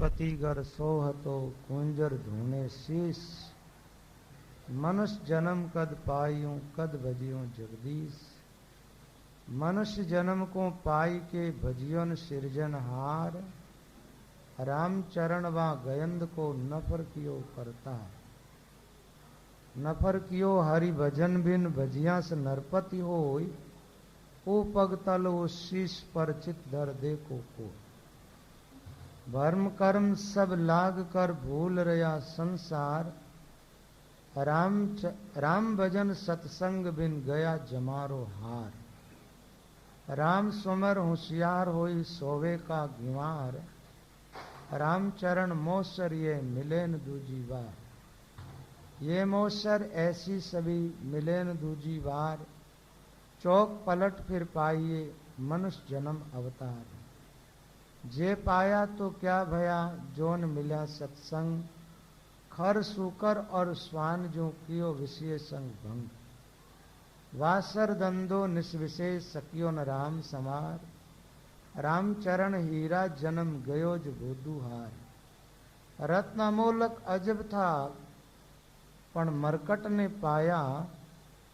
पति गर सोहतो कुंजर धूने शीस। मनुष्य जन्म कद पायूं कद भजियों जगदीश। मनुष्य जन्म को पाई के भजियों सिरजनहार। रामचरण वा गयंद को नफर कियो करता। नफर कियो हरि भजन बिन भजिया से नरपति होय। ओ पगतल ओ शीश पर चित धर देखो को। भर्म कर्म सब लाग कर भूल रया संसार। राम भजन सत्संग बिन गया जमारो हार। राम सुमर होशियार होई सोवे का गिवार। रामचरण मोसर ये मिलेन दूजी बार। ये मोसर ऐसी सभी मिलेन दूजी बार। चौक पलट फिर पाइए मनुष्य जन्म अवतार। जे पाया तो क्या भया जोन मिला सत्संग। खर सूकर और स्वान जो कियो विषय संग भंग। वासर दंदो निस्विशेष सकियो न राम समार। रामचरण हीरा जन्म गयो जो बुधुहार। रत्न अमोलक अजब था पण मरकट ने पाया।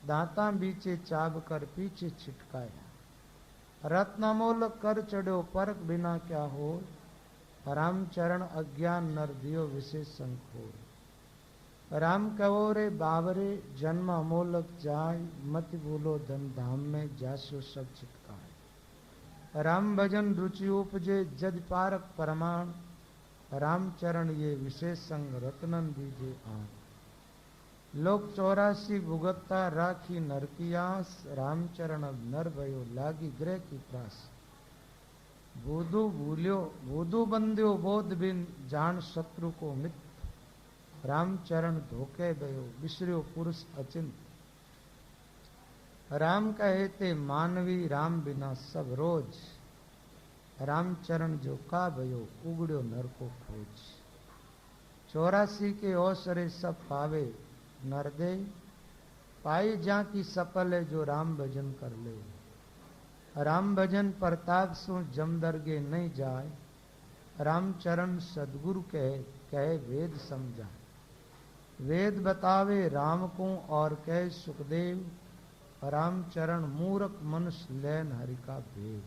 दांता बीचे चाब कर पीछे छिटकाया। रत्नमोल कर चढ़ो परख बिना क्या हो। रामचरण अज्ञान नर दियो विशेष संखो। राम कहो रे बावरे जन्म अमोलक जाय। मत भूलो धन धाम में जासो सब चितकाय। राम भजन रुचि उपजे जद पारक परमाण। रामचरण ये विशेष संग रत्नन दीजे आन। लोक 84 भुगतता राखी नर की आस। रामचरण अब नर भयो लागी ग्रह की प्रास। भूदू भूल्यो भूदू बंध्यो बोध बिन जान शत्रु को मित। रामचरण धोखे भयो बिसर्यो पुरुष अचिंत। राम कहे ते मानवी राम बिना सब रोज। रामचरण जो का भयो उगड़्यो नर को खोज। 84 के अवसरे सब पावे नर दे। पाई जा की सफल है जो राम भजन कर ले। राम भजन प्रताप सो जम दरगे नहीं जाए। रामचरण सदगुरु कहे वेद समझा। वेद बतावे राम को और कहे सुखदेव। रामचरण मूर्ख मनुष्य लैन हरि का भेद।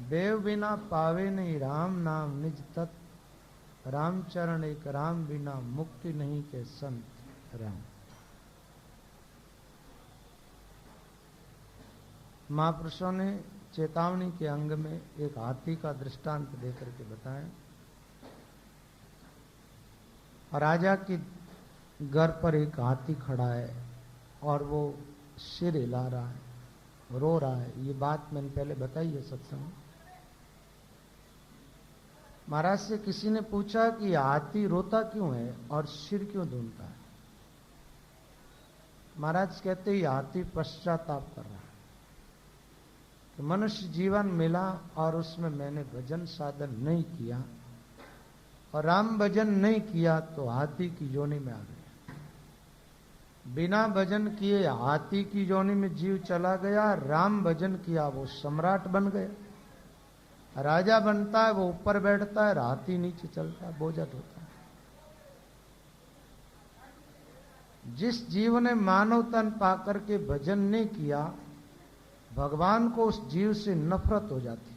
देव बिना पावे नहीं राम नाम निज तत्। रामचरण एक राम बिना मुक्ति नहीं के संत राम। महापुरुषों ने चेतावनी के अंग में एक हाथी का दृष्टांत देकर के बताया। राजा की घर पर एक हाथी खड़ा है और वो सिर हिला रहा है, रो रहा है। ये बात मैंने पहले बताई है सत्संग। महाराज से किसी ने पूछा कि हाथी रोता क्यों है और सिर क्यों धूलता है। महाराज कहते ही हाथी पश्चाताप कर रहा है कि मनुष्य जीवन मिला और उसमें मैंने भजन साधन नहीं किया और राम भजन नहीं किया तो हाथी की योनि में आ गया। बिना भजन किए हाथी की योनि में जीव चला गया। राम भजन किया वो सम्राट बन गया। राजा बनता है वो ऊपर बैठता है, हाथी नीचे चलता है, बोझत होता है। जिस जीव ने मानव तन पाकर के भजन नहीं किया, भगवान को उस जीव से नफरत हो जाती।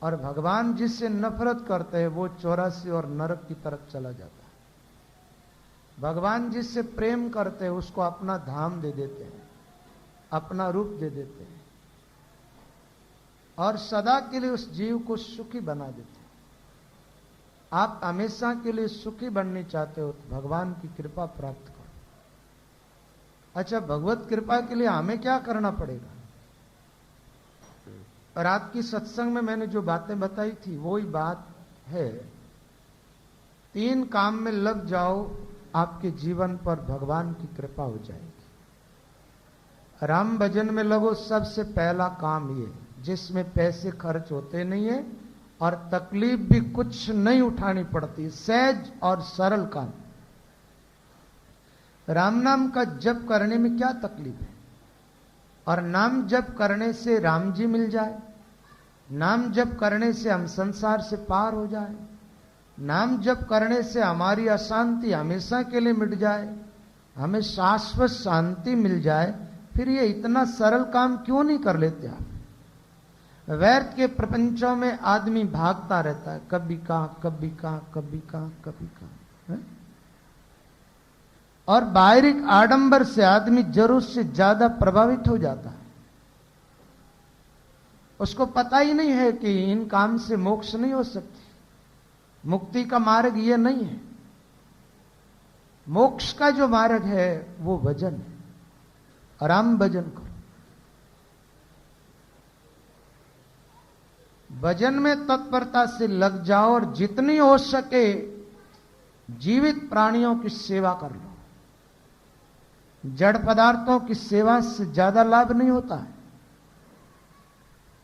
और भगवान जिससे नफरत करते हैं वो 84 और नरक की तरफ चला जाता है। भगवान जिससे प्रेम करते हैं उसको अपना धाम दे देते हैं, अपना रूप दे देते हैं और सदा के लिए उस जीव को सुखी बना देते हैं। आप हमेशा के लिए सुखी बनना चाहते हो तो भगवान की कृपा प्राप्त करो। अच्छा, भगवत कृपा के लिए हमें क्या करना पड़ेगा? रात की सत्संग में मैंने जो बातें बताई थी वही बात है। 3 काम में लग जाओ, आपके जीवन पर भगवान की कृपा हो जाएगी। राम भजन में लगो, सबसे पहला काम ये, जिसमें पैसे खर्च होते नहीं है और तकलीफ भी कुछ नहीं उठानी पड़ती, सहज और सरल काम। राम नाम का जप करने में क्या तकलीफ है? और नाम जप करने से राम जी मिल जाए, नाम जप करने से हम संसार से पार हो जाए, नाम जप करने से हमारी अशांति हमेशा के लिए मिट जाए, हमें शाश्वत शांति मिल जाए, फिर ये इतना सरल काम क्यों नहीं कर लेते आप? व्यर्थ के प्रपंचों में आदमी भागता रहता है, कभी कहां कभी कहां कभी कहां कभी कहां, और बाहरिक आडंबर से आदमी जरूरत से ज्यादा प्रभावित हो जाता है। उसको पता ही नहीं है कि इन काम से मोक्ष नहीं हो सकती, मुक्ति का मार्ग ये नहीं है। मोक्ष का जो मार्ग है वो भजन है, आराम भजन करो। भजन में तत्परता से लग जाओ और जितनी हो सके जीवित प्राणियों की सेवा कर लो। जड़ पदार्थों की सेवा से ज्यादा लाभ नहीं होता है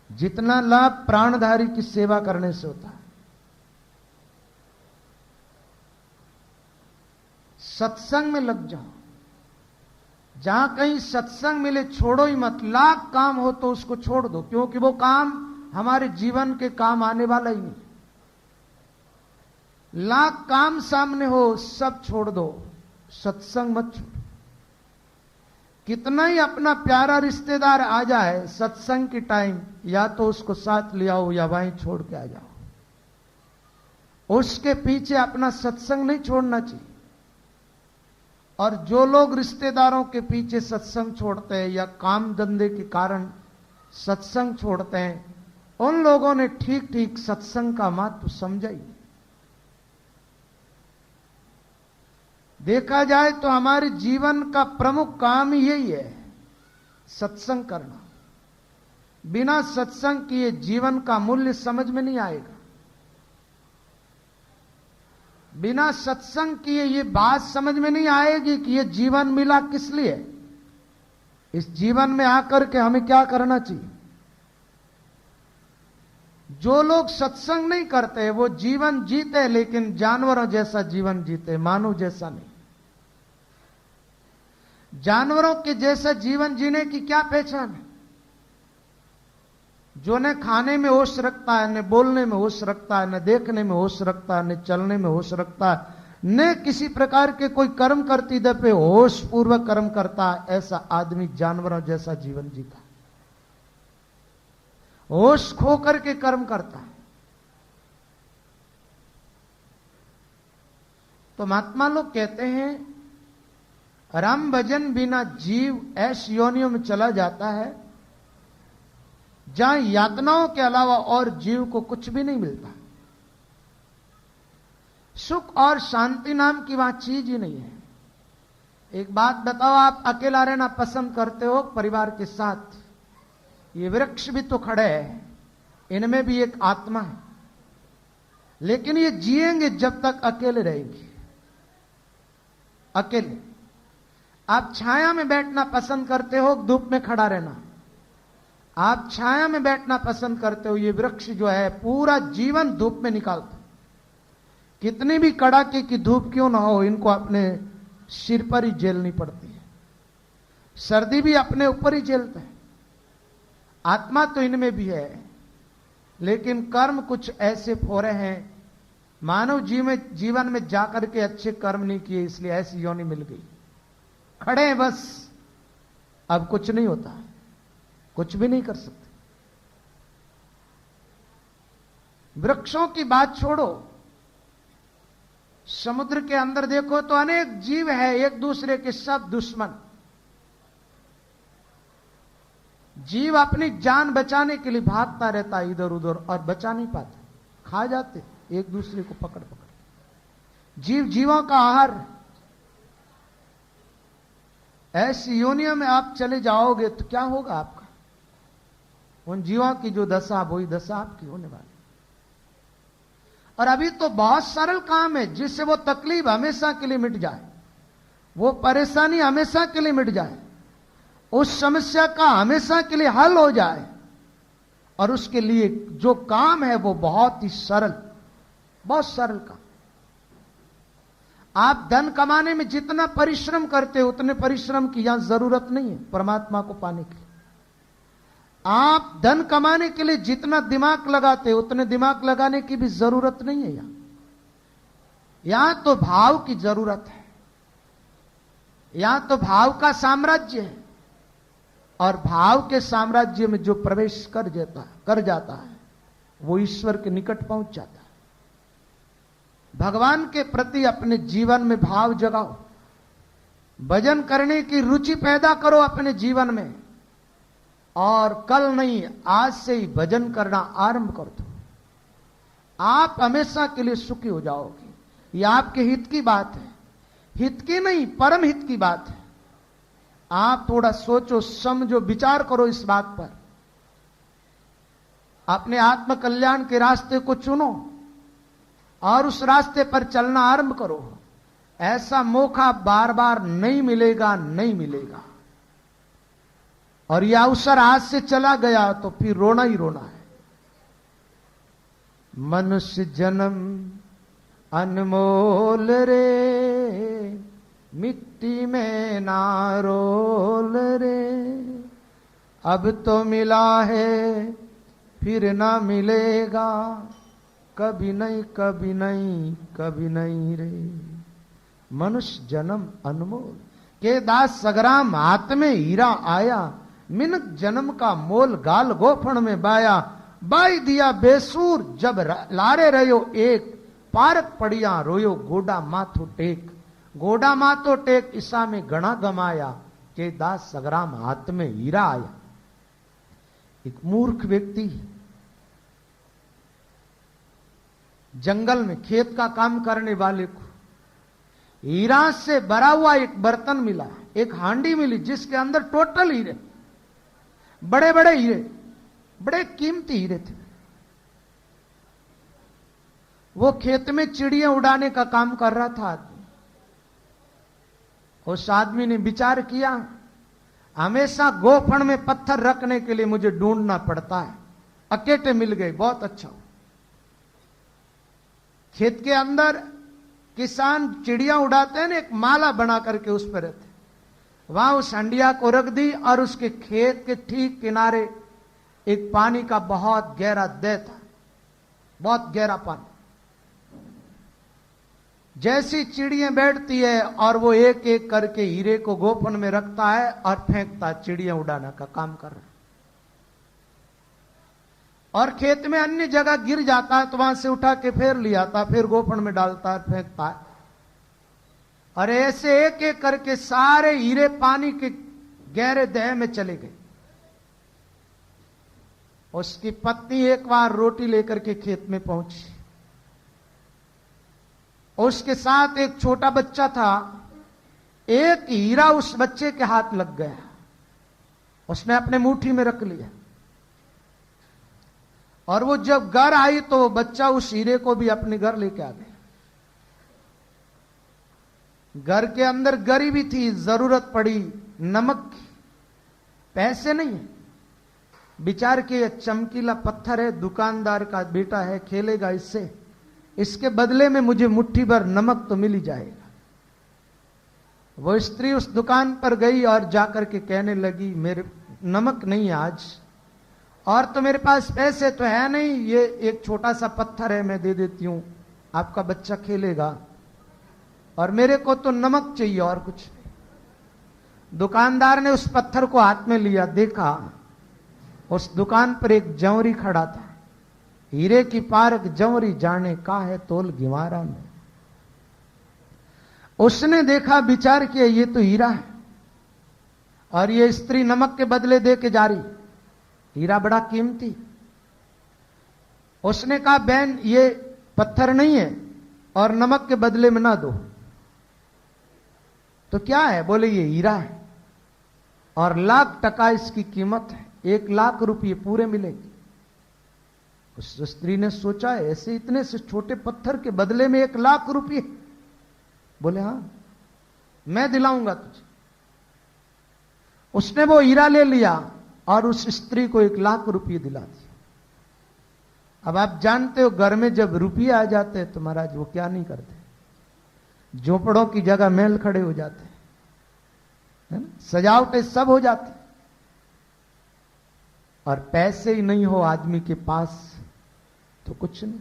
जितना लाभ प्राणधारी की सेवा करने से होता है। सत्संग में लग जाओ, जहां कहीं सत्संग मिले छोड़ो ही मत। लाख काम हो तो उसको छोड़ दो, क्योंकि वो काम हमारे जीवन के काम आने वाला ही नहीं। लाख काम सामने हो सब छोड़ दो, सत्संग मत छोड़ो। कितना ही अपना प्यारा रिश्तेदार आ जाए सत्संग की टाइम, या तो उसको साथ ले आओ या वहीं छोड़ के आ जाओ। उसके पीछे अपना सत्संग नहीं छोड़ना चाहिए। और जो लोग रिश्तेदारों के पीछे सत्संग छोड़ते हैं या काम धंधे के कारण सत्संग छोड़ते हैं, उन लोगों ने ठीक ठीक सत्संग का महत्व समझा ही। देखा जाए तो हमारे जीवन का प्रमुख काम ही यही है, सत्संग करना। बिना सत्संग किए जीवन का मूल्य समझ में नहीं आएगा। बिना सत्संग किए ये बात समझ में नहीं आएगी कि ये जीवन मिला किस लिए, इस जीवन में आकर के हमें क्या करना चाहिए। जो लोग सत्संग नहीं करते वो जीवन जीते, लेकिन जानवरों जैसा जीवन जीते, मानव जैसा नहीं। जानवरों के जैसा जीवन जीने की क्या पहचान है? जो न खाने में होश रखता है, न बोलने में होश रखता है, न देखने में होश रखता है, न चलने में होश रखता है, न किसी प्रकार के कोई कर्म करती दफे होश पूर्वक कर्म करता है, ऐसा आदमी जानवरों जैसा जीवन जीता है। होश खो करके कर्म करता है। तो महात्मा लोग कहते हैं राम भजन बिना जीव ऐसी योनियों में चला जाता है जहां यातनाओं के अलावा और जीव को कुछ भी नहीं मिलता। सुख और शांति नाम की वहां चीज ही नहीं है। एक बात बताओ, आप अकेला रहना पसंद करते हो परिवार के साथ? ये वृक्ष भी तो खड़े हैं, इनमें भी एक आत्मा है, लेकिन ये जिएंगे जब तक अकेले रहेंगे। अकेले। आप छाया में बैठना पसंद करते हो, धूप में खड़ा रहना? आप छाया में बैठना पसंद करते हो। ये वृक्ष जो है पूरा जीवन धूप में निकालता। कितनी भी कड़ाके की धूप क्यों ना हो, इनको अपने सिर पर ही झेलनी पड़ती है। सर्दी भी अपने ऊपर ही झेलता है। आत्मा तो इनमें भी है, लेकिन कर्म कुछ ऐसे फोरे हैं। मानव जीवन में जाकर के अच्छे कर्म नहीं किए, इसलिए ऐसी योनि मिल गई। खड़े हैं बस, अब कुछ नहीं होता, कुछ भी नहीं कर सकते। वृक्षों की बात छोड़ो, समुद्र के अंदर देखो तो अनेक जीव है, एक दूसरे के सब दुश्मन। जीव अपनी जान बचाने के लिए भागता रहता है इधर उधर, और बचा नहीं पाते, खा जाते एक दूसरे को पकड़ पकड़। जीव जीवों का आहार। ऐसी योनियों में आप चले जाओगे तो क्या होगा आपका? उन जीवों की जो दशा, वही दशा आपकी होने वाली। और अभी तो बहुत सरल काम है जिससे वो तकलीफ हमेशा के लिए मिट जाए, वो परेशानी हमेशा के लिए मिट जाए, उस समस्या का हमेशा के लिए हल हो जाए। और उसके लिए जो काम है वो बहुत ही सरल, बहुत सरल काम। आप धन कमाने में जितना परिश्रम करते हो उतने परिश्रम की यहां जरूरत नहीं है परमात्मा को पाने के लिए। आप धन कमाने के लिए जितना दिमाग लगाते उतने दिमाग लगाने की भी जरूरत नहीं है। यहां तो भाव की जरूरत है। यहां तो भाव का साम्राज्य है, और भाव के साम्राज्य में जो प्रवेश कर जाता है वो ईश्वर के निकट पहुंच जाता है। भगवान के प्रति अपने जीवन में भाव जगाओ, भजन करने की रुचि पैदा करो अपने जीवन में, और कल नहीं आज से ही भजन करना आरंभ कर दो। आप हमेशा के लिए सुखी हो जाओगे। यह आपके हित की बात है, हित की नहीं परम हित की बात है। आप थोड़ा सोचो, समझो, विचार करो इस बात पर। अपने आत्म कल्याण के रास्ते को चुनो और उस रास्ते पर चलना आरंभ करो। ऐसा मौका बार बार नहीं मिलेगा, नहीं मिलेगा। और यह अवसर आज से चला गया तो फिर रोना ही रोना है। मनुष्य जन्म अनमोल रे, मिट्टी में ना रोल रे। अब तो मिला है फिर ना मिलेगा, कभी नहीं कभी नहीं कभी नहीं रे। मनुष्य जन्म अनमोल, के दास सगराम हाथ में हीरा आया। मिनक जन्म का मोल गाल गोफण में बाया। बाई दिया बेसूर जब लारे रहो एक, पारक पड़िया रोयो गोडा माथो टेक। गोडा माथो टेक ईसा में गणा गमाया, के दास सगराम हाथ में हीरा आया। एक मूर्ख व्यक्ति जंगल में खेत का काम करने वाले को हीरा से भरा हुआ एक बर्तन मिला, एक हांडी मिली जिसके अंदर टोटल हीरे, बड़े बड़े हीरे, बड़े कीमती हीरे थे। वो खेत में चिड़िया उड़ाने का काम कर रहा था आदमी। उस आदमी ने विचार किया, हमेशा गोफण में पत्थर रखने के लिए मुझे ढूंढना पड़ता है, अकेटे मिल गए, बहुत अच्छा। खेत के अंदर किसान चिड़िया उड़ाते हैं ना, एक माला बना करके उस पर रहते। वहां उस हंडिया को रख दी और उसके खेत के ठीक किनारे एक पानी का बहुत गहरा दह था, बहुत गहरा पानी। जैसी चिड़ियां बैठती है और वो एक एक करके हीरे को गोफन में रखता है और फेंकता है, चिड़ियां उड़ाने का काम कर रहा है। और खेत में अन्य जगह गिर जाता है तो वहां से उठा के फिर ले आता, फिर गोफन में डालता है, फेंकता है। और ऐसे एक एक करके सारे हीरे पानी के गहरे दह में चले गए। उसकी पत्नी एक बार रोटी लेकर के खेत में पहुंची। उसके साथ एक छोटा बच्चा था। एक हीरा उस बच्चे के हाथ लग गया, उसने अपने मुट्ठी में रख लिया। और वो जब घर आई तो बच्चा उस हीरे को भी अपने घर लेके आ गया। घर के अंदर गरीबी थी, जरूरत पड़ी नमक की, पैसे नहीं है। विचार के चमकीला पत्थर है, दुकानदार का बेटा है, खेलेगा इससे, इसके बदले में मुझे मुट्ठी भर नमक तो मिल ही जाएगा। वो स्त्री उस दुकान पर गई और जाकर के कहने लगी, मेरे नमक नहीं है आज, और तो मेरे पास पैसे तो है नहीं, ये एक छोटा सा पत्थर है, मैं दे देती हूं, आपका बच्चा खेलेगा, और मेरे को तो नमक चाहिए और कुछ नहीं। दुकानदार ने उस पत्थर को हाथ में लिया, देखा उस दुकान पर एक जंवरी खड़ा था। हीरे की पारक जंवरी जाने का है तोल गिवारा में। उसने देखा, विचार किया, ये तो हीरा है और ये स्त्री नमक के बदले दे के जा रही, हीरा बड़ा कीमती। उसने कहा, बहन ये पत्थर नहीं है और नमक के बदले में ना दो, तो क्या है? बोले ये हीरा है और $1,00,000 इसकी कीमत है, $1,00,000 पूरे मिलेंगे। उस स्त्री ने सोचा, ऐसे इतने से छोटे पत्थर के बदले में $1,00,000? बोले हाँ, मैं दिलाऊंगा तुझे। उसने वो हीरा ले लिया और उस स्त्री को $1,00,000 दिला दिया। अब आप जानते हो, घर में जब रुपये आ जाते हैं तो महाराज वो क्या नहीं करते, झोपड़ों की जगह महल खड़े हो जाते हैं, है ना? सजावटें सब हो जाती। और पैसे ही नहीं हो आदमी के पास तो कुछ नहीं।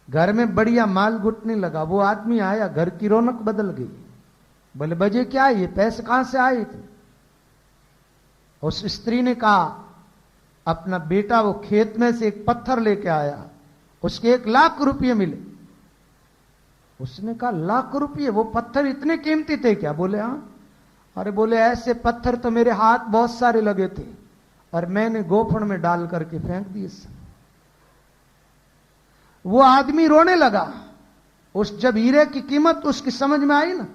घर में बढ़िया माल घुटने लगा, वो आदमी आया, घर की रौनक बदल गई। बोले बजे क्या ये पैसे कहां से आए थे? उस स्त्री ने कहा अपना बेटा वो खेत में से एक पत्थर लेके आया, उसके 1 लाख रुपये मिले। उसने कहा लाख रुपये, वो पत्थर इतने कीमती थे क्या? बोले हाँ। अरे बोले ऐसे पत्थर तो मेरे हाथ बहुत सारे लगे थे और मैंने गोफण में डाल करके फेंक दिए। वो आदमी रोने लगा। जब हीरे की कीमत उसकी समझ में आई ना,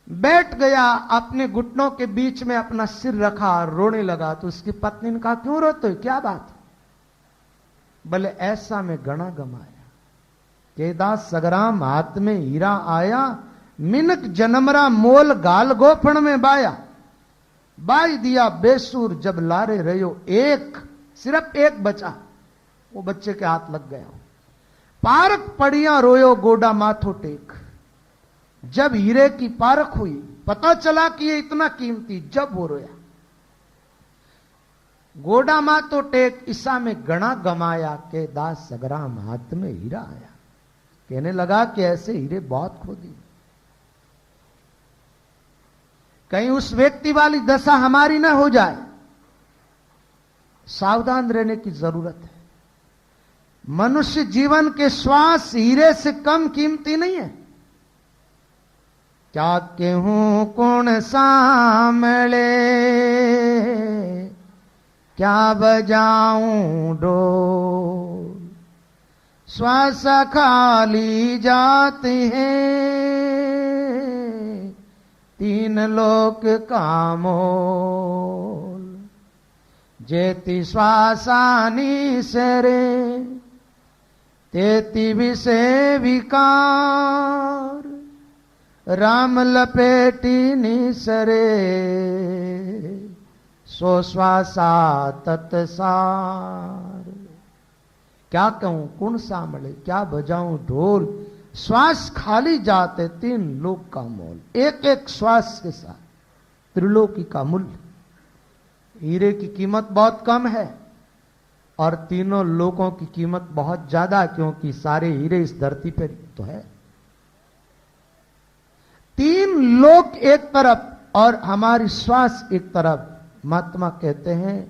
बैठ गया, अपने घुटनों के बीच में अपना सिर रखा, रोने लगा। तो उसकी पत्नी ने कहा क्यों रोते हो, क्या बात? बोले ऐसा मैं गणा गमाया, केदास सगराम हाथ में हीरा आया, मिनक जन्मरा मोल गाल गोफण में बाया, बाई दिया बेसूर जब लारे रहो एक, सिर्फ एक बचा, वो बच्चे के हाथ लग गया। पारक पड़िया रोयो गोडा माथो टेक, जब हीरे की पारख हुई पता चला कि ये इतना कीमती, जब वो रोया। गोडा माथो टेक ईसा में गणा गमाया, के दास सगराम हाथ में हीरा आया। कहने लगा कि ऐसे हीरे बहुत खो दिए, कहीं उस व्यक्ति वाली दशा हमारी ना हो जाए, सावधान रहने की जरूरत है। मनुष्य जीवन के श्वास हीरे से कम कीमती नहीं है। क्या कहूं कौन सामले, क्या बजाऊं ढोल, श्वास खाली जाते हैं 3 लोक का मोल, जेति श्वासानी सरे तेति विषे विकार, राम लपेटी निसरे सो श्वासा तत्सार। क्या कहूं कुण सामले, क्या बजाऊं ढोल, श्वास खाली जाते 3 लोक का मोल। एक एक श्वास के साथ त्रिलोकी का मूल्य। हीरे की कीमत बहुत कम है और तीनों लोकों की कीमत बहुत ज्यादा, क्योंकि सारे हीरे इस धरती पर तो है। 3 लोक एक तरफ और हमारी श्वास एक तरफ। महात्मा कहते हैं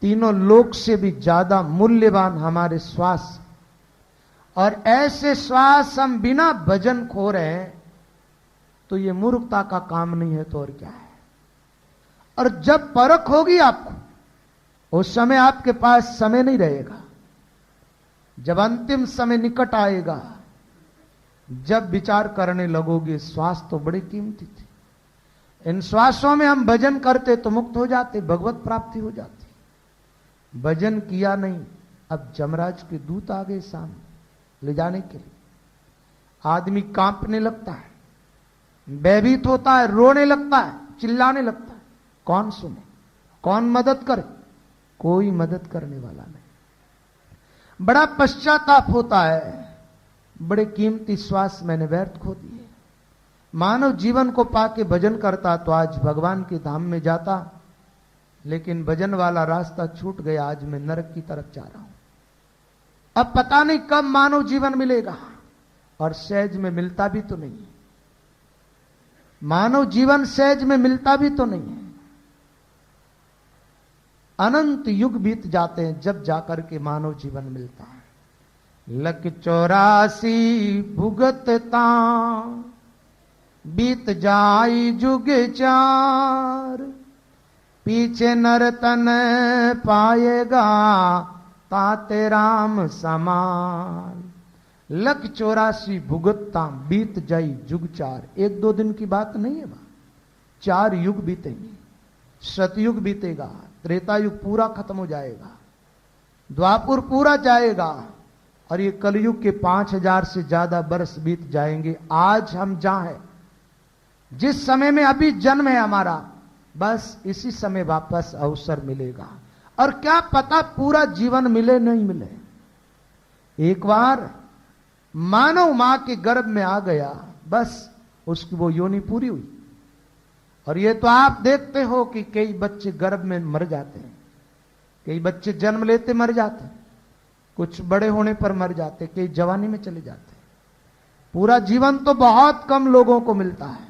तीनों लोक से भी ज्यादा मूल्यवान हमारे श्वास, और ऐसे श्वास हम बिना भजन खो रहे हैं तो ये मूर्खता का काम नहीं है तो और क्या है। और जब परख होगी आपको, उस समय आपके पास समय नहीं रहेगा। जब अंतिम समय निकट आएगा, जब विचार करने लगोगे श्वास तो बड़ी कीमती थी, इन श्वासों में हम भजन करते तो मुक्त हो जाते, भगवत प्राप्ति हो जाती। भजन किया नहीं, अब जमराज के दूत आ गए सामने ले जाने के लिए। आदमी कांपने लगता है, भयभीत होता है, रोने लगता है, चिल्लाने लगता है। कौन सुने, कौन मदद करे? कोई मदद करने वाला नहीं। बड़ा पश्चाताप होता है, बड़े कीमती श्वास मैंने व्यर्थ खो दिए। मानव जीवन को पाके भजन करता तो आज भगवान के धाम में जाता, लेकिन भजन वाला रास्ता छूट गया। आज मैं नरक की तरफ जा रहा हूं। अब पता नहीं कब मानव जीवन मिलेगा, और सहज में मिलता भी तो नहीं है। मानव जीवन सहज में मिलता भी तो नहीं है। अनंत युग बीत जाते हैं जब जाकर के मानव जीवन मिलता है। लख 84 भुगतता बीत जाई जुग 4, पीछे नरतन पाएगा ताते राम समान। लख 84 भुगतता बीत जाई जुग 4। 1-2 दिन की बात नहीं है, 4 युग बीतेंगे। सतयुग बीतेगा, त्रेता युग पूरा खत्म हो जाएगा, द्वापुर पूरा जाएगा, और ये कलयुग के 5000 से ज्यादा वर्ष बीत जाएंगे। आज हम जहां हैं, जिस समय में अभी जन्म है हमारा, बस इसी समय वापस अवसर मिलेगा। और क्या पता पूरा जीवन मिले नहीं मिले। एक बार मानव मां के गर्भ में आ गया, बस उसकी वो योनि पूरी हुई। और ये तो आप देखते हो कि कई बच्चे गर्भ में मर जाते हैं, कई बच्चे जन्म लेते मर जाते हैं, कुछ बड़े होने पर मर जाते, कई जवानी में चले जाते हैं। पूरा जीवन तो बहुत कम लोगों को मिलता है,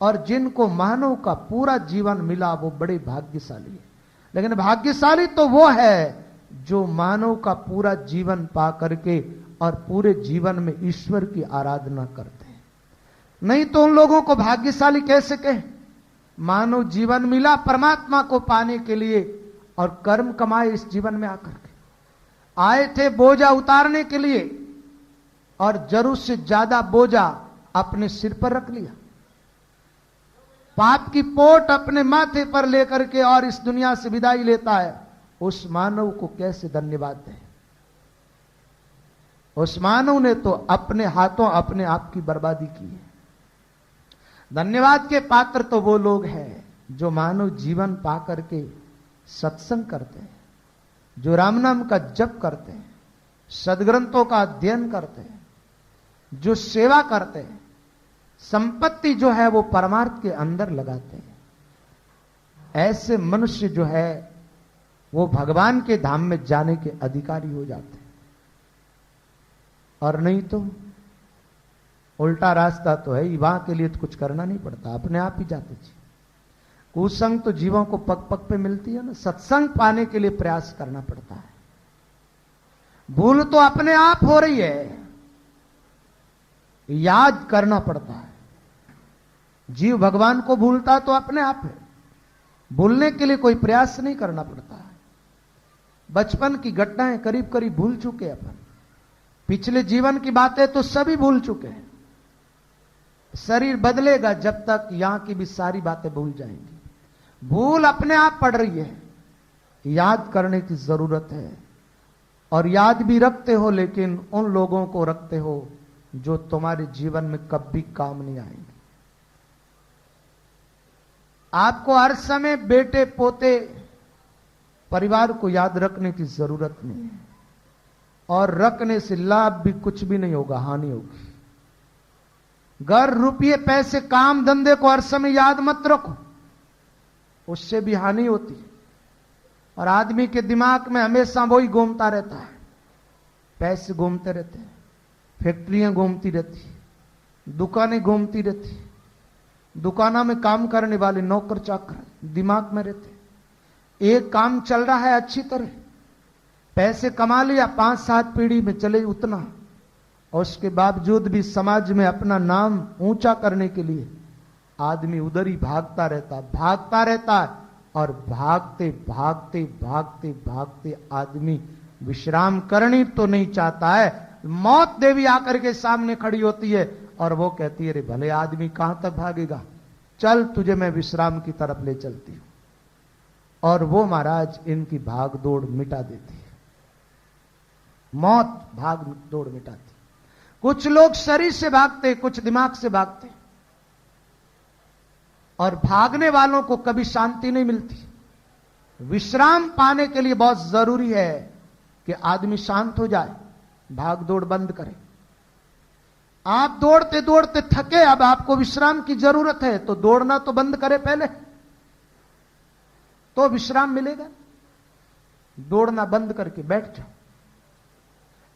और जिनको मानव का पूरा जीवन मिला वो बड़े भाग्यशाली है। लेकिन भाग्यशाली तो वो है जो मानव का पूरा जीवन पा करके और पूरे जीवन में ईश्वर की आराधना करते हैं। नहीं तो उन लोगों को भाग्यशाली कैसे कहें? मानव जीवन मिला परमात्मा को पाने के लिए और कर्म कमाए इस जीवन में आकर के। आए थे बोझा उतारने के लिए और जरूरत से ज्यादा बोझा अपने सिर पर रख लिया, पाप की पोट अपने माथे पर लेकर के और इस दुनिया से विदाई लेता है। उस मानव को कैसे धन्यवाद दें? उस मानव ने तो अपने हाथों अपने आप की बर्बादी की है। धन्यवाद के पात्र तो वो लोग हैं जो मानव जीवन पा करके सत्संग करते हैं, जो राम नाम का जप करते हैं, सदग्रंथों का अध्ययन करते हैं, जो सेवा करते हैं, संपत्ति जो है वो परमार्थ के अंदर लगाते हैं। ऐसे मनुष्य जो है वो भगवान के धाम में जाने के अधिकारी हो जाते हैं। और नहीं तो उल्टा रास्ता तो है ही, वहां के लिए तो कुछ करना नहीं पड़ता, अपने आप ही जाते जी। कुसंग तो जीवों को पग पग पे मिलती है ना, सत्संग पाने के लिए प्रयास करना पड़ता है। भूल तो अपने आप हो रही है, याद करना पड़ता है। जीव भगवान को भूलता तो अपने आप है, भूलने के लिए कोई प्रयास नहीं करना पड़ता है। बचपन की घटनाएं करीब करीब भूल चुके अपन, पिछले जीवन की बातें तो सभी भूल चुके हैं। शरीर बदलेगा जब तक यहां की भी सारी बातें भूल जाएंगी। भूल अपने आप पड़ रही है, याद करने की जरूरत है। और याद भी रखते हो, लेकिन उन लोगों को रखते हो जो तुम्हारे जीवन में कभी काम नहीं आएंगे। आपको हर समय बेटे पोते परिवार को याद रखने की जरूरत नहीं है, और रखने से लाभ भी कुछ भी नहीं होगा, हानि होगी। घर रुपये पैसे काम धंधे को हर समय याद मत रखो, उससे भी हानि होती है। और आदमी के दिमाग में हमेशा वही घूमता रहता है, पैसे घूमते रहते हैं, फैक्ट्रियां घूमती रहती, दुकानें घूमती रहती, दुकानों में काम करने वाले नौकर चाकर दिमाग में रहते। एक काम चल रहा है अच्छी तरह, पैसे कमा लिया, 5-7 पीढ़ी में चले उतना, और उसके बावजूद भी समाज में अपना नाम ऊंचा करने के लिए आदमी उधर ही भागता रहता है। और भागते भागते भागते भागते आदमी विश्राम करनी तो नहीं चाहता है। मौत देवी आकर के सामने खड़ी होती है और वो कहती है, अरे भले आदमी कहां तक भागेगा, चल तुझे मैं विश्राम की तरफ ले चलती हूं। और वो महाराज इनकी भाग दौड़ मिटा देती है, मौत भाग दौड़ मिटाती। कुछ लोग शरीर से भागते, कुछ दिमाग से भागते, और भागने वालों को कभी शांति नहीं मिलती। विश्राम पाने के लिए बहुत जरूरी है कि आदमी शांत हो जाए, भाग दौड़ बंद करे। आप दौड़ते दौड़ते थके, अब आपको विश्राम की जरूरत है, तो दौड़ना तो बंद करे पहले, तो विश्राम मिलेगा। दौड़ना बंद करके बैठ जाओ।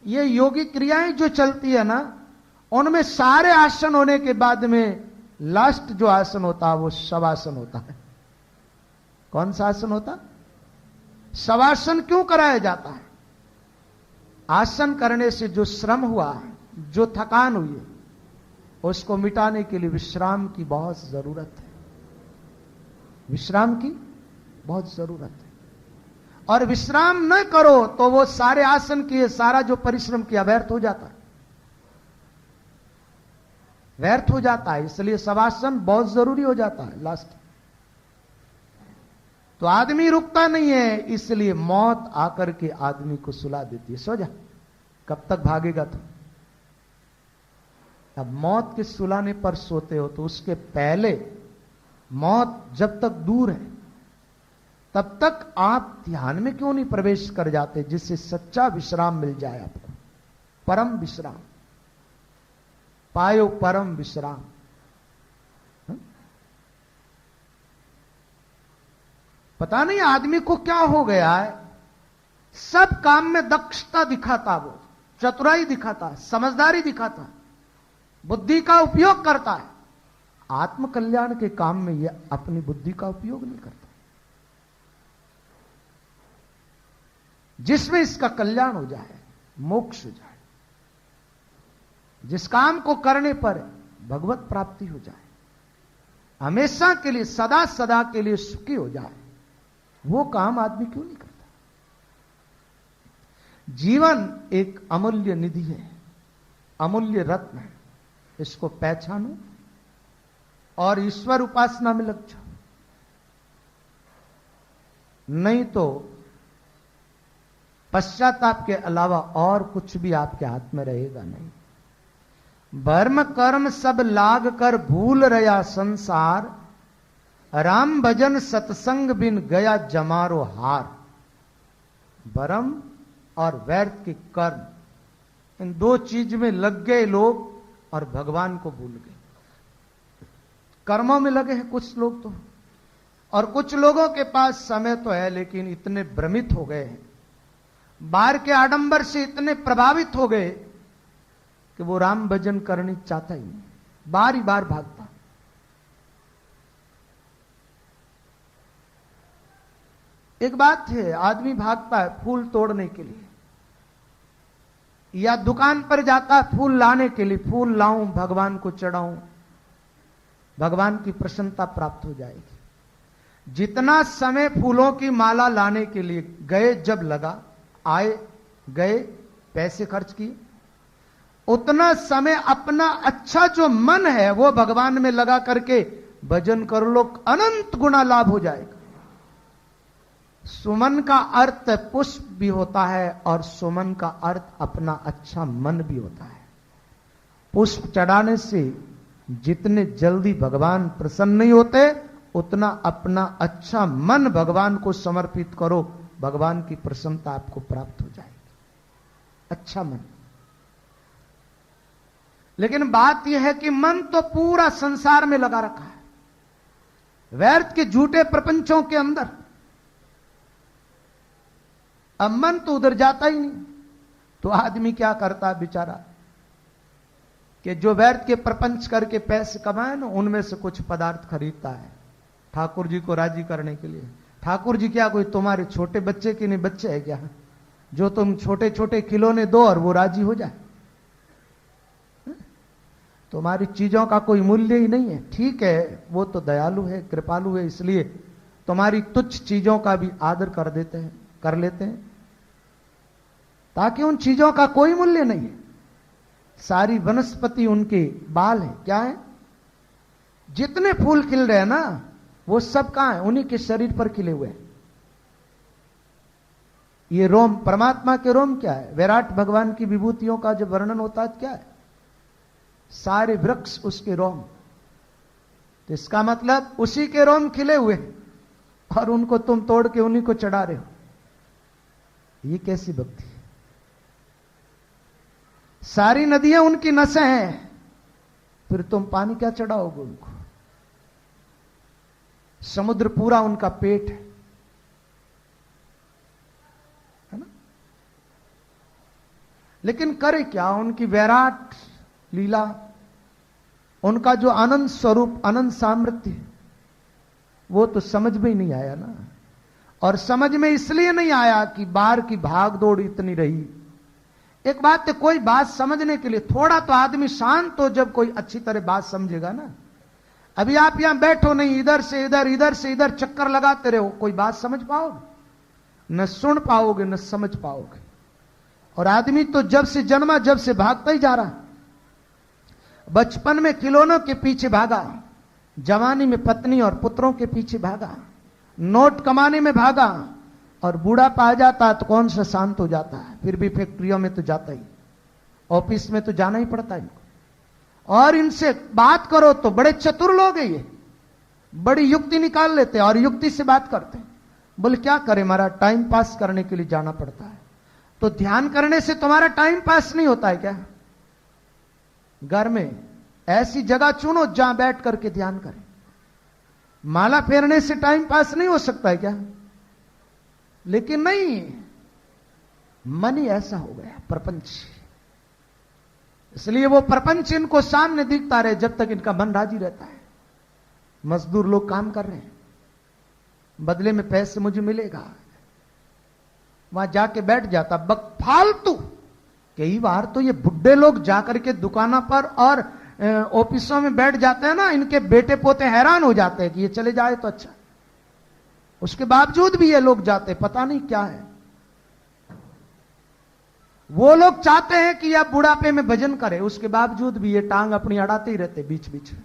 ये योगी क्रियाएं जो चलती है ना, उनमें सारे आसन होने के बाद में लास्ट जो आसन होता है वो शवासन होता है। कौन सा आसन होता? शवासन क्यों कराया जाता है? आसन करने से जो श्रम हुआ, जो थकान हुई है, उसको मिटाने के लिए विश्राम की बहुत जरूरत है। विश्राम की बहुत जरूरत है। और विश्राम न करो तो वो सारे आसन किए, सारा जो परिश्रम किया व्यर्थ हो जाता है, व्यर्थ हो जाता है। इसलिए शवासन बहुत जरूरी हो जाता है लास्ट। तो आदमी रुकता नहीं है, इसलिए मौत आकर के आदमी को सुला देती है, सो जा, कब तक भागेगा तू। अब मौत के सुलाने पर सोते हो तो उसके पहले मौत जब तक दूर है तब तक आप ध्यान में क्यों नहीं प्रवेश कर जाते, जिससे सच्चा विश्राम मिल जाए आपको। परम विश्राम पायो, परम विश्राम। पता नहीं आदमी को क्या हो गया है, सब काम में दक्षता दिखाता, वो चतुराई दिखाता, समझदारी दिखाता, बुद्धि का उपयोग करता है। आत्म कल्याण के काम में यह अपनी बुद्धि का उपयोग नहीं करता, जिसमें इसका कल्याण हो जाए, मोक्ष हो जाए, जिस काम को करने पर भगवत प्राप्ति हो जाए, हमेशा के लिए, सदा सदा के लिए सुखी हो जाए, वो काम आदमी क्यों नहीं करता? जीवन एक अमूल्य निधि है, अमूल्य रत्न है। इसको पहचानो और ईश्वर उपासना में लग जाओ, नहीं तो पश्चाताप के अलावा और कुछ भी आपके हाथ में रहेगा नहीं। भर्म कर्म सब लाग कर भूल रहा संसार, राम भजन सत्संग बिन गया जमारो हार। भरम और व्यर्थ के कर्म, इन दो चीज में लग गए लोग और भगवान को भूल गए। कर्मों में लगे हैं कुछ लोग तो, और कुछ लोगों के पास समय तो है लेकिन इतने भ्रमित हो गए हैं, बाहर के आडंबर से इतने प्रभावित हो गए कि वो राम भजन करनी चाहता ही नहीं, बार ही बार भागता। एक बात है, आदमी भागता है फूल तोड़ने के लिए, या दुकान पर जाता है फूल लाने के लिए, फूल लाऊं भगवान को चढ़ाऊं, भगवान की प्रसन्नता प्राप्त हो जाएगी। जितना समय फूलों की माला लाने के लिए गए, जब लगा, आए गए, पैसे खर्च किए, उतना समय अपना अच्छा जो मन है वो भगवान में लगा करके भजन कर लो, अनंत गुना लाभ हो जाएगा। सुमन का अर्थ पुष्प भी होता है और सुमन का अर्थ अपना अच्छा मन भी होता है। पुष्प चढ़ाने से जितने जल्दी भगवान प्रसन्न नहीं होते, उतना अपना अच्छा मन भगवान को समर्पित करो, भगवान की प्रसन्नता आपको प्राप्त हो जाएगी। अच्छा मन। लेकिन बात यह है कि मन तो पूरा संसार में लगा रखा है, व्यर्थ के झूठे प्रपंचों के अंदर। अब मन तो उधर जाता ही नहीं, तो आदमी क्या करता है बेचारा, कि जो व्यर्थ के प्रपंच करके पैसे कमाए ना, उनमें से कुछ पदार्थ खरीदता है ठाकुर जी को राजी करने के लिए। ठाकुर जी क्या कोई तुम्हारे छोटे बच्चे के नहीं बच्चे है क्या, जो तुम छोटे छोटे खिलौने दो और वो राजी हो जाए? तुम्हारी चीजों का कोई मूल्य ही नहीं है। ठीक है, वो तो दयालु है, कृपालु है, इसलिए तुम्हारी तुच्छ चीजों का भी आदर कर देते हैं, कर लेते हैं, ताकि उन चीजों का कोई मूल्य नहीं है। सारी वनस्पति उनके बाल है, क्या है? जितने फूल खिल रहे हैं ना, वो सब कहां है? उन्हीं के शरीर पर खिले हुए हैं। ये रोम, परमात्मा के रोम क्या है? विराट भगवान की विभूतियों का जब वर्णन होता है क्या है? सारे वृक्ष उसके रोम। तो इसका मतलब उसी के रोम खिले हुए और उनको तुम तोड़ के उन्हीं को चढ़ा रहे हो। ये कैसी भक्ति? सारी नदियां उनकी नसें हैं, फिर तुम पानी क्या चढ़ाओगे उनको? समुद्र पूरा उनका पेट है ना? लेकिन करे क्या? उनकी वैराट लीला, उनका जो आनंद स्वरूप, आनंद सामर्थ्य, वो तो समझ में ही नहीं आया ना। और समझ में इसलिए नहीं आया कि बाहर की भाग दौड़ इतनी रही। एक बात है, कोई बात समझने के लिए थोड़ा तो आदमी शांत हो, जब कोई अच्छी तरह बात समझेगा ना। अभी आप यहां बैठो नहीं, इधर से इधर, इधर से इधर चक्कर लगाते रहो, कोई बात समझ पाओगे? न सुन पाओगे, न समझ पाओगे। और आदमी तो जब से जन्मा, जब से भागता ही जा रहा। बचपन में खिलौनों के पीछे भागा, जवानी में पत्नी और पुत्रों के पीछे भागा, नोट कमाने में भागा, और बूढ़ापा आ जाता तो कौन सा शांत हो जाता है? फिर भी फैक्ट्रियों में तो जाता ही, ऑफिस में तो जाना ही पड़ता है इनको। और इनसे बात करो तो बड़े चतुर लोग हैं ये, बड़ी युक्ति निकाल लेते हैं और युक्ति से बात करते हैं। बोले क्या करें, हमारा टाइम पास करने के लिए जाना पड़ता है। तो ध्यान करने से तुम्हारा टाइम पास नहीं होता है क्या? घर में ऐसी जगह चुनो जहां बैठ करके ध्यान करें। माला फेरने से टाइम पास नहीं हो सकता है क्या? लेकिन नहीं, मन ही ऐसा हो गया प्रपंच। इसलिए वो प्रपंच इनको सामने दिखता रहे जब तक इनका मन राजी रहता है। मजदूर लोग काम कर रहे हैं, बदले में पैसे मुझे मिलेगा, वहां जाके बैठ जाता फालतू। कई बार तो ये बुड्ढे लोग जाकर के दुकानों पर और ऑफिसों में बैठ जाते हैं ना, इनके बेटे पोते हैरान हो जाते हैं कि ये चले जाए तो अच्छा। उसके बावजूद भी ये लोग जाते, पता नहीं क्या है। वो लोग चाहते हैं कि यह बुढ़ापे में भजन करे, उसके बावजूद भी ये टांग अपनी अड़ाते ही रहते बीच बीच में।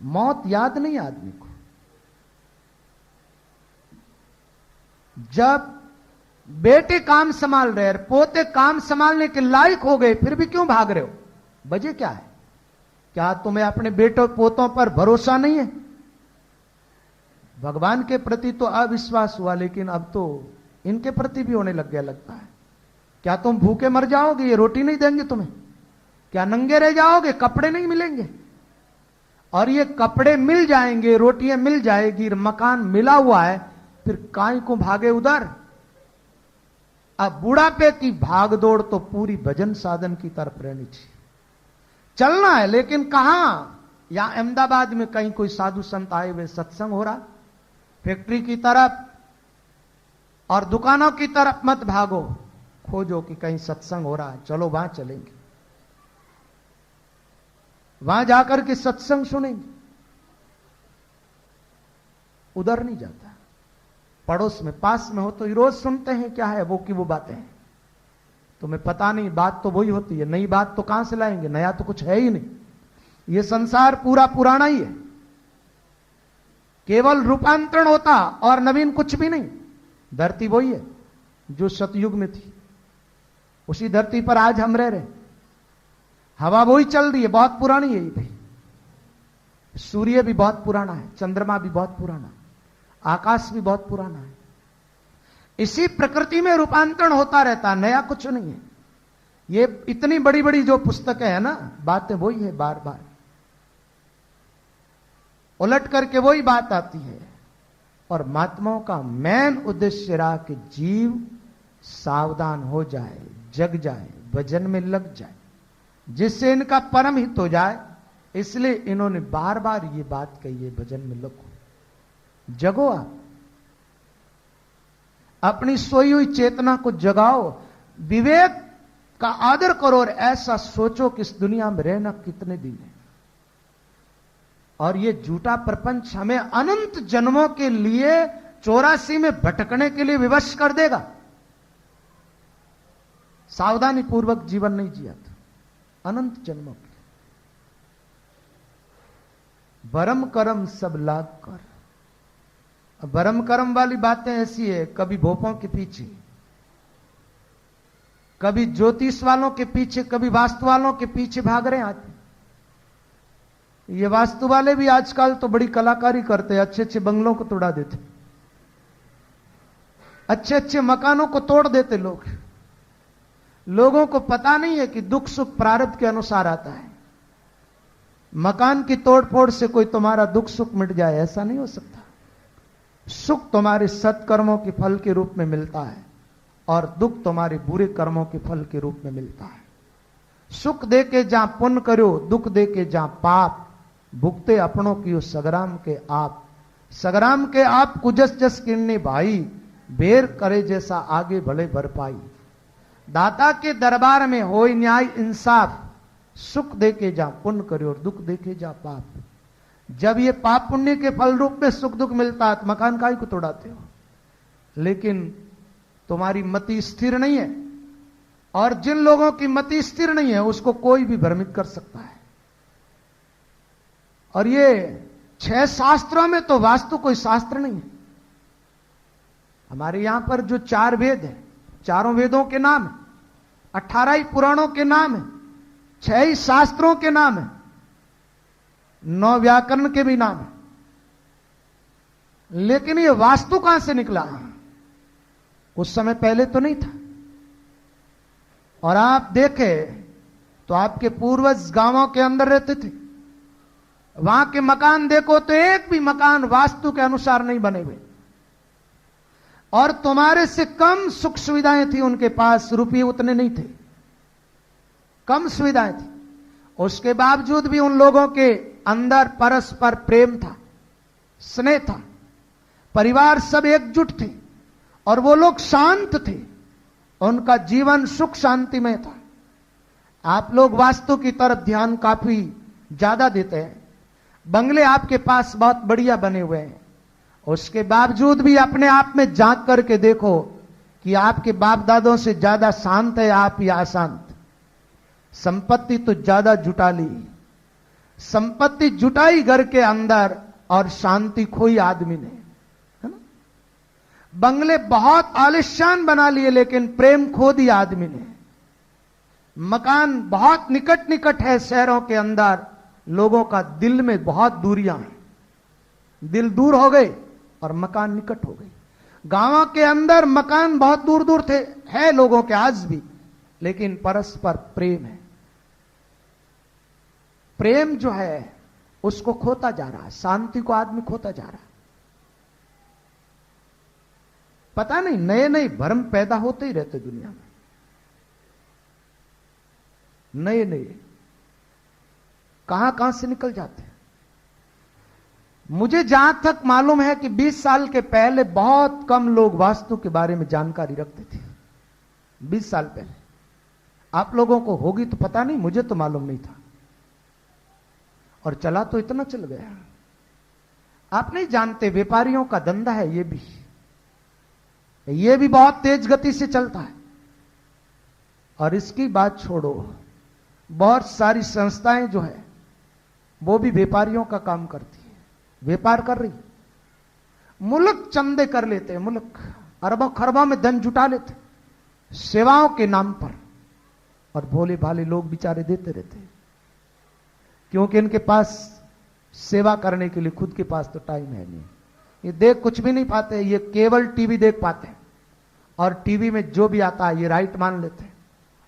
मौत याद नहीं आदमी को। जब बेटे काम संभाल रहे हैं, पोते काम संभालने के लायक हो गए, फिर भी क्यों भाग रहे हो? वजह क्या है? क्या तुम्हें अपने बेटों पोतों पर भरोसा नहीं है? भगवान के प्रति तो अविश्वास हुआ, लेकिन अब तो इनके प्रति भी होने लग गया लगता है। क्या तुम भूखे मर जाओगे? ये रोटी नहीं देंगे तुम्हें? क्या नंगे रह जाओगे? कपड़े नहीं मिलेंगे? और ये कपड़े मिल जाएंगे, रोटियां मिल जाएगी, मकान मिला हुआ है, फिर काहे को भागे उधर? अब बुढ़ापे की भागदौड़ तो पूरी भजन साधन की तरफ रहनी चाहिए। चलना है, लेकिन कहां? या अहमदाबाद में कहीं कोई साधु संत आए हुए सत्संग हो रहा, फैक्ट्री की तरफ और दुकानों की तरफ मत भागो, खोजो कि कहीं सत्संग हो रहा है, चलो वहां चलेंगे, वहां जाकर के सत्संग सुनेंगे। उधर नहीं जाता। पड़ोस में पास में हो तो रोज सुनते हैं, क्या है वो की वो बातें हैं। तुम्हें पता नहीं, बात तो वही होती है, नई बात तो कहां से लाएंगे? नया तो कुछ है ही नहीं। ये संसार पूरा पुराना ही है, केवल रूपांतरण होता और नवीन कुछ भी नहीं। धरती वही है जो सतयुग में थी, उसी धरती पर आज हम रह रहे। हवा वही चल रही है, बहुत पुरानी है ये भी। सूर्य भी बहुत पुराना है, चंद्रमा भी बहुत पुराना, आकाश भी बहुत पुराना है। इसी प्रकृति में रूपांतरण होता रहता, नया कुछ नहीं है। ये इतनी बड़ी बड़ी जो पुस्तकें हैं ना, बातें वही है, बार बार उलट करके वही बात आती है। और महात्माओं का मेन उद्देश्य रहा कि जीव सावधान हो जाए, जग जाए, भजन में लग जाए, जिससे इनका परम हित हो जाए। इसलिए इन्होंने बार बार ये बात कही है, भजन में लगो, जगो, आप अपनी सोई हुई चेतना को जगाओ, विवेक का आदर करो और ऐसा सोचो कि इस दुनिया में रहना कितने दिन है। और ये झूठा प्रपंच हमें अनंत जन्मों के लिए 84 में भटकने के लिए विवश कर देगा। सावधानी पूर्वक जीवन नहीं जिया था अनंत जन्मों के। भरम करम सब लाग कर। भरम करम वाली बातें ऐसी है, कभी भोपों के पीछे, कभी ज्योतिष वालों के पीछे, कभी वास्तु वालों के पीछे भाग रहे हैं आदमी। ये वास्तु वाले भी आजकल तो बड़ी कलाकारी करते हैं, अच्छे अच्छे बंगलों को तोड़ा देते, अच्छे अच्छे मकानों को तोड़ देते लोग। लोगों को पता नहीं है कि दुख सुख प्रारब्ध के अनुसार आता है। मकान की तोड़फोड़ से कोई तुम्हारा दुख सुख मिट जाए, ऐसा नहीं हो सकता। सुख तुम्हारे सत्कर्मों के फल के रूप में मिलता है और दुख तुम्हारे बुरे कर्मों के फल के रूप में मिलता है। सुख दे के जहां पुण्य करो, दुख दे के जहां पाप, भुगते अपनों की सगराम के आप। सगराम के आप कुजस जस किन्ने भाई, बेर करे जैसा आगे भले भरपाई। दाता के दरबार में होय न्याय इंसाफ, सुख दे के जहां पुण्य करो और दुख दे के जहां पाप। जब ये पाप पुण्य के फल रूप में सुख दुख मिलता है तो मकान काहे को तोड़ाते हो? लेकिन तुम्हारी मति स्थिर नहीं है, और जिन लोगों की मति स्थिर नहीं है उसको कोई भी भ्रमित कर सकता है। और ये 6 शास्त्रों में तो वास्तु कोई शास्त्र नहीं है। हमारे यहां पर जो 4 वेद है, चारों वेदों के नाम है, 18 ही पुराणों के नाम है, 6 ही शास्त्रों के नाम है, 9 व्याकरण के भी नाम है। लेकिन ये वास्तु कहां से निकला? उस समय पहले तो नहीं था। और आप देखें तो आपके पूर्वज गांवों के अंदर रहते थे, वहां के मकान देखो तो एक भी मकान वास्तु के अनुसार नहीं बने हुए, और तुम्हारे से कम सुख सुविधाएं थी उनके पास, रुपये उतने नहीं थे, कम सुविधाएं थी। उसके बावजूद भी उन लोगों के अंदर परस्पर प्रेम था, स्नेह था, परिवार सब एकजुट थे, और वो लोग शांत थे, उनका जीवन सुख शांति में था। आप लोग वास्तु की तरफ ध्यान काफी ज्यादा देते हैं, बंगले आपके पास बहुत बढ़िया बने हुए हैं, उसके बावजूद भी अपने आप में जांच करके देखो कि आपके बाप दादों से ज्यादा शांत है आप या अशांत। संपत्ति तो ज्यादा जुटा ली, संपत्ति जुटाई घर के अंदर और शांति खोई आदमी ने, है ना। बंगले बहुत आलिशान बना लिए लेकिन प्रेम खो दिया आदमी ने। मकान बहुत निकट निकट है शहरों के अंदर, लोगों का दिल में बहुत दूरियां हैं, दिल दूर हो गए और मकान निकट हो गए। गांवों के अंदर मकान बहुत दूर दूर थे, है लोगों के आज भी, लेकिन परस्पर प्रेम है। प्रेम जो है उसको खोता जा रहा है, शांति को आदमी खोता जा रहा है। पता नहीं नए नए भ्रम पैदा होते ही रहते दुनिया में, नए नए कहां कहां से निकल जाते हैं। मुझे जहां तक मालूम है कि 20 साल के पहले बहुत कम लोग वास्तु के बारे में जानकारी रखते थे, 20 साल पहले। आप लोगों को होगी तो पता नहीं, मुझे तो मालूम नहीं था, और चला तो इतना चल गया। आप नहीं जानते व्यापारियों का धंधा है ये भी बहुत तेज गति से चलता है। और इसकी बात छोड़ो, बहुत सारी संस्थाएं जो है वो भी व्यापारियों का काम करती है, व्यापार कर रही। मुल्क चंदे कर लेते हैं, मुल्क अरबों खरबों में धन जुटा लेते सेवाओं के नाम पर, और भोले भाले लोग बेचारे देते रहते हैं, क्योंकि इनके पास सेवा करने के लिए खुद के पास तो टाइम है नहीं। ये देख कुछ भी नहीं पाते, ये केवल टीवी देख पाते हैं, और टीवी में जो भी आता है ये राइट मान लेते हैं।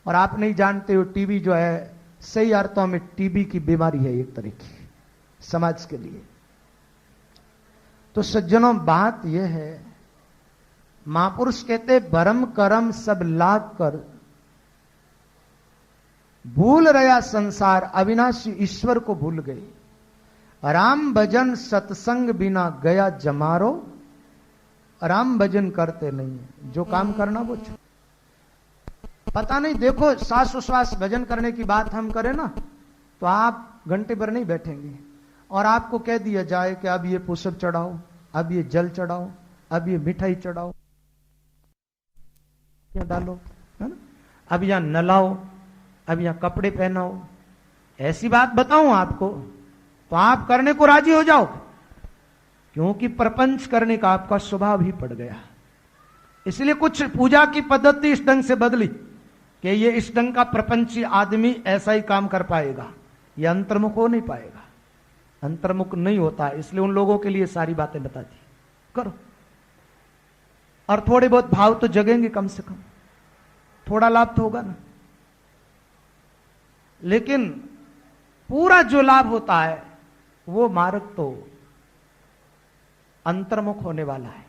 और आप नहीं जानते हो टीवी जो है सही अर्थों में टीबी की बीमारी है एक तरह की समाज के लिए। तो सज्जनों बात यह है, महापुरुष कहते भरम करम सब लाग कर, भूल रहा संसार अविनाशी ईश्वर को भूल गए। राम भजन सत्संग बिना गया जमारो, राम भजन करते नहीं, जो काम करना वो छोड़। पता नहीं, देखो श्वास उश्वास भजन करने की बात हम करें ना तो आप घंटे भर नहीं बैठेंगे, और आपको कह दिया जाए कि अब ये पुष्प चढ़ाओ, अब ये जल चढ़ाओ, अब ये मिठाई चढ़ाओ, यहाँ डालो, है ना, अब यहां नलाओ, अब यहां कपड़े पहनाओ, ऐसी बात बताऊं आपको तो आप करने को राजी हो जाओ, क्योंकि प्रपंच करने का आपका स्वभाव ही पड़ गया। इसलिए कुछ पूजा की पद्धति इस ढंग से बदली कि ये इस ढंग का प्रपंची आदमी ऐसा ही काम कर पाएगा, ये अंतर्मुख हो नहीं पाएगा, अंतर्मुख नहीं होता। इसलिए उन लोगों के लिए सारी बातें बता दी, करो, और थोड़े बहुत भाव तो जगेंगे, कम से कम थोड़ा लाभ तो होगा ना। लेकिन पूरा जो लाभ होता है वो मार्ग तो अंतर्मुख होने वाला है।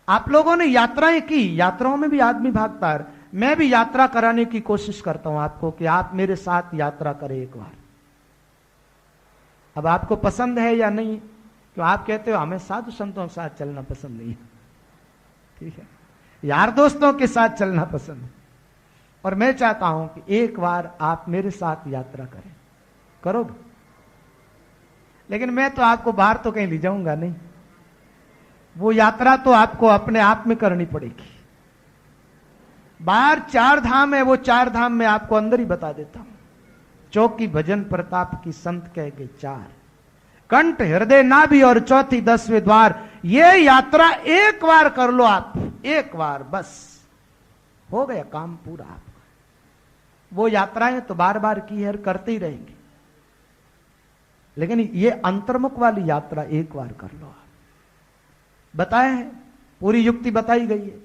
आप लोगों ने यात्राएं की, यात्राओं में भी आदमी भागता है। मैं भी यात्रा कराने की कोशिश करता हूं आपको कि आप मेरे साथ यात्रा करें एक बार। अब आपको पसंद है या नहीं, तो आप कहते हो हमें साधु संतों के साथ चलना पसंद नहीं है, ठीक है, यार दोस्तों के साथ चलना पसंद है। और मैं चाहता हूं कि एक बार आप मेरे साथ यात्रा करें, करोगे? लेकिन मैं तो आपको बाहर तो कहीं ले जाऊंगा नहीं, वो यात्रा तो आपको अपने आप में करनी पड़ेगी। बाहर 4 धाम है, वो 4 धाम मैं आपको अंदर ही बता देता हूं। चौकी भजन प्रताप की संत कह गए 4, कंठ हृदय नाभि और चौथी 10वें द्वार। ये यात्रा एक बार कर लो आप, एक बार बस हो गया काम पूरा आपका। वो यात्राएं तो बार बार की है, करते ही रहेंगे, लेकिन ये अंतर्मुख वाली यात्रा एक बार कर लो आप। बताए हैं, पूरी युक्ति बताई गई है।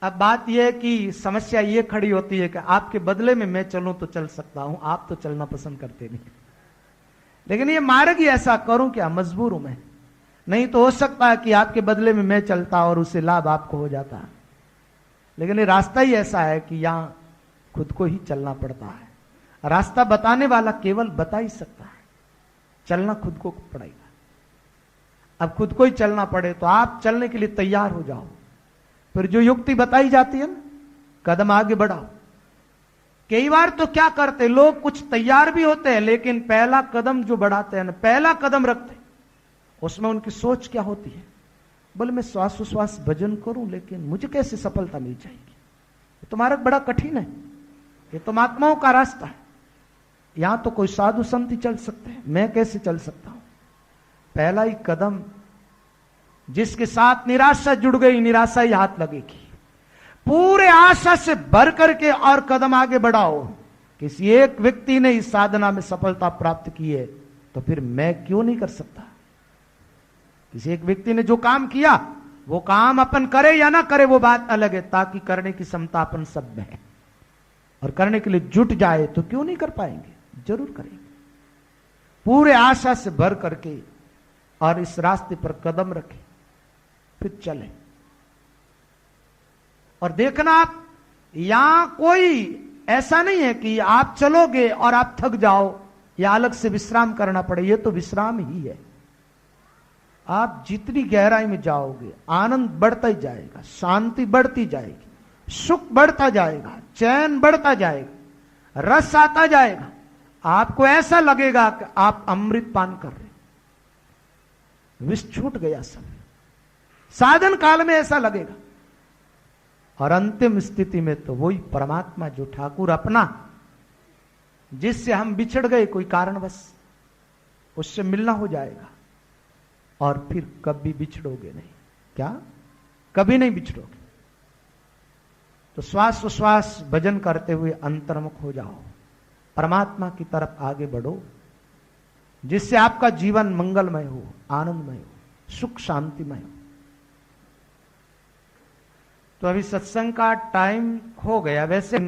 अब बात यह है कि समस्या ये खड़ी होती है कि आपके बदले में मैं चलूं तो चल सकता हूं, आप तो चलना पसंद करते नहीं। लेकिन ये मार्ग ही ऐसा, करूं क्या, मजबूर हूं मैं। नहीं तो हो सकता है कि आपके बदले में मैं चलता और उससे लाभ आपको हो जाता, लेकिन ये रास्ता ही ऐसा है कि यहां खुद को ही चलना पड़ता है। रास्ता बताने वाला केवल बता ही सकता है, चलना खुद को पड़ेगा। अब खुद को ही चलना पड़े तो आप चलने के लिए तैयार हो जाओ। फिर जो युक्ति बताई जाती है ना, कदम आगे बढ़ाओ। कई बार तो क्या करते लोग, कुछ तैयार भी होते हैं लेकिन पहला कदम जो बढ़ाते हैं ना, पहला कदम रखते, उसमें उनकी सोच क्या होती है, बोले मैं श्वासोश्वास भजन करूं लेकिन मुझे कैसे सफलता मिल जाएगी, ये तो मार्ग बड़ा कठिन है, ये तो महात्माओं का रास्ता है, यहां तो कोई साधु संत ही चल सकते हैं, मैं कैसे चल सकता हूं। पहला ही कदम, जिसके साथ निराशा जुड़ गई, निराशा ही हाथ लगेगी। पूरे आशा से भर करके और कदम आगे बढ़ाओ। किसी एक व्यक्ति ने इस साधना में सफलता प्राप्त की है तो फिर मैं क्यों नहीं कर सकता। किसी एक व्यक्ति ने जो काम किया, वो काम अपन करे या ना करे वो बात अलग है, ताकि करने की क्षमता अपन सब में है और करने के लिए जुट जाए तो क्यों नहीं कर पाएंगे, जरूर करेंगे। पूरे आशा से भर करके और इस रास्ते पर कदम रखें, फिर चले। और देखना आप, यहां कोई ऐसा नहीं है कि आप चलोगे और आप थक जाओ या अलग से विश्राम करना पड़े, ये तो विश्राम ही है। आप जितनी गहराई में जाओगे आनंद बढ़ता ही जाएगा, शांति बढ़ती जाएगी, सुख बढ़ता जाएगा, चैन बढ़ता जाएगा, रस आता जाएगा। आपको ऐसा लगेगा कि आप अमृत पान कर रहे, विष छूट गया सब। साधन काल में ऐसा लगेगा और अंतिम स्थिति में तो वही परमात्मा जो ठाकुर अपना, जिससे हम बिछड़ गए कोई कारणवश, उससे मिलना हो जाएगा और फिर कभी बिछड़ोगे नहीं। क्या, कभी नहीं बिछड़ोगे। तो श्वास श्वास भजन करते हुए अंतर्मुख हो जाओ, परमात्मा की तरफ आगे बढ़ो, जिससे आपका जीवन मंगलमय हो, आनंदमय हो, सुख शांतिमय हो। तो अभी सत्संग का टाइम हो गया। वैसे